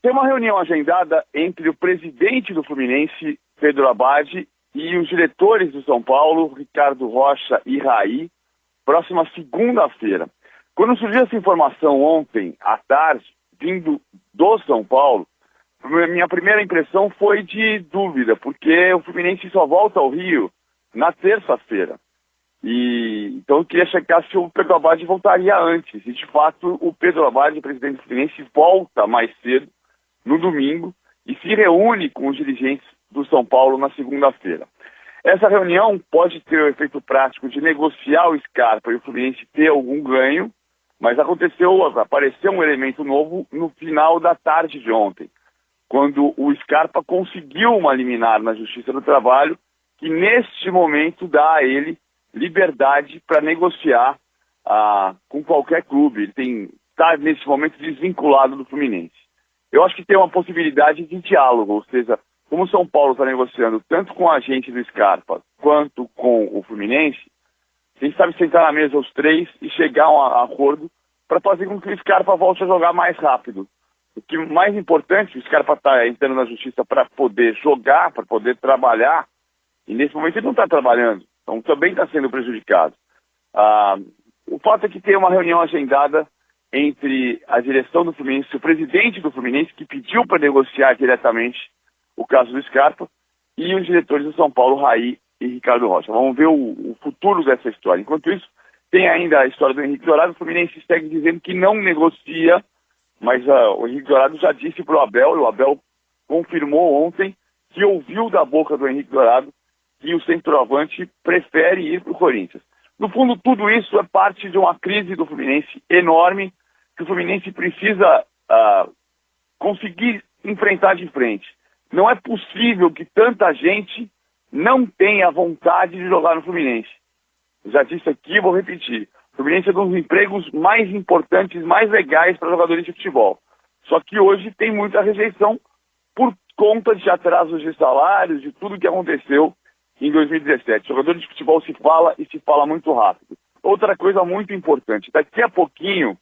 Tem uma reunião agendada entre o presidente do Fluminense, Pedro Abad, e os diretores do São Paulo, Ricardo Rocha e Raí, próxima segunda-feira. Quando surgiu essa informação ontem à tarde, vindo do São Paulo, minha primeira impressão foi de dúvida, porque o Fluminense só volta ao Rio na terça-feira. Então eu queria checar se o Pedro Abad voltaria antes. E de fato o Pedro Abad, presidente do Fluminense, volta mais cedo, no domingo, e se reúne com os dirigentes do São Paulo na segunda-feira. Essa reunião pode ter o efeito prático de negociar o Scarpa e o Fluminense ter algum ganho, mas apareceu um elemento novo no final da tarde de ontem, quando o Scarpa conseguiu uma liminar na Justiça do Trabalho, que neste momento dá a ele liberdade para negociar com qualquer clube. Ele está nesse momento desvinculado do Fluminense. Eu acho que tem uma possibilidade de diálogo, ou seja, como o São Paulo está negociando tanto com a gente do Scarpa quanto com o Fluminense, a gente sabe sentar na mesa os três e chegar a um acordo para fazer com que o Scarpa volte a jogar mais rápido. O que mais importante, o Scarpa está entrando na Justiça para poder jogar, para poder trabalhar, e nesse momento ele não está trabalhando, então também está sendo prejudicado. O fato é que tem uma reunião agendada entre a direção do Fluminense, o presidente do Fluminense, que pediu para negociar diretamente o caso do Scarpa, e os diretores do São Paulo, Raí e Ricardo Rocha. Vamos ver o futuro dessa história. Enquanto isso, tem ainda a história do Henrique Dourado. O Fluminense segue dizendo que não negocia, mas o Henrique Dourado já disse para o Abel, e o Abel confirmou ontem que ouviu da boca do Henrique Dourado que o centroavante prefere ir para o Corinthians. No fundo, tudo isso é parte de uma crise do Fluminense enorme, que o Fluminense precisa conseguir enfrentar de frente. Não é possível que tanta gente não tenha vontade de jogar no Fluminense. Já disse aqui, vou repetir. O Fluminense é um dos empregos mais importantes, mais legais para jogadores de futebol. Só que hoje tem muita rejeição por conta de atrasos de salários, de tudo que aconteceu em 2017. Jogadores de futebol se fala e se fala muito rápido. Outra coisa muito importante, daqui a pouquinho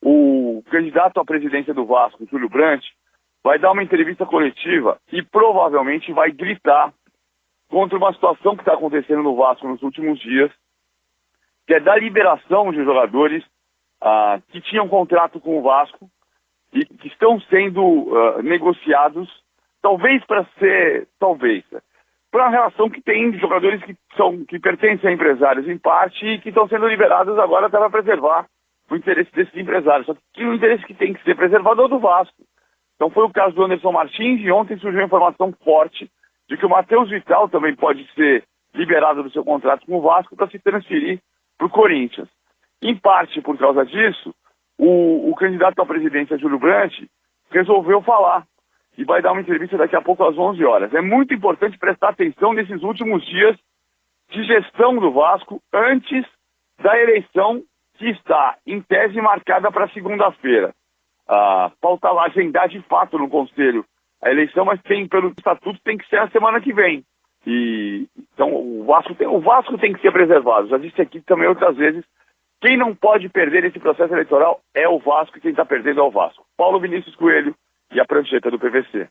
o candidato à presidência do Vasco, Júlio Brandt, vai dar uma entrevista coletiva e provavelmente vai gritar contra uma situação que está acontecendo no Vasco nos últimos dias, que é da liberação de jogadores que tinham contrato com o Vasco e que estão sendo negociados, talvez para uma relação que tem de jogadores que pertencem a empresários em parte e que estão sendo liberados agora para preservar o interesse desses empresários. Só que o interesse que tem que ser preservado é o do Vasco. Então foi o caso do Anderson Martins, e ontem surgiu uma informação forte de que o Matheus Vital também pode ser liberado do seu contrato com o Vasco para se transferir para o Corinthians. Em parte por causa disso, o candidato à presidência, Júlio Brandt, resolveu falar e vai dar uma entrevista daqui a pouco às 11 horas. É muito importante prestar atenção nesses últimos dias de gestão do Vasco antes da eleição que está, em tese, marcada para segunda-feira. Falta lá agendar de fato no Conselho a eleição, mas pelo estatuto tem que ser na semana que vem. Então o Vasco tem que ser preservado. Já disse aqui também outras vezes, quem não pode perder esse processo eleitoral é o Vasco, e quem está perdendo é o Vasco. Paulo Vinícius Coelho e a prancheta do PVC.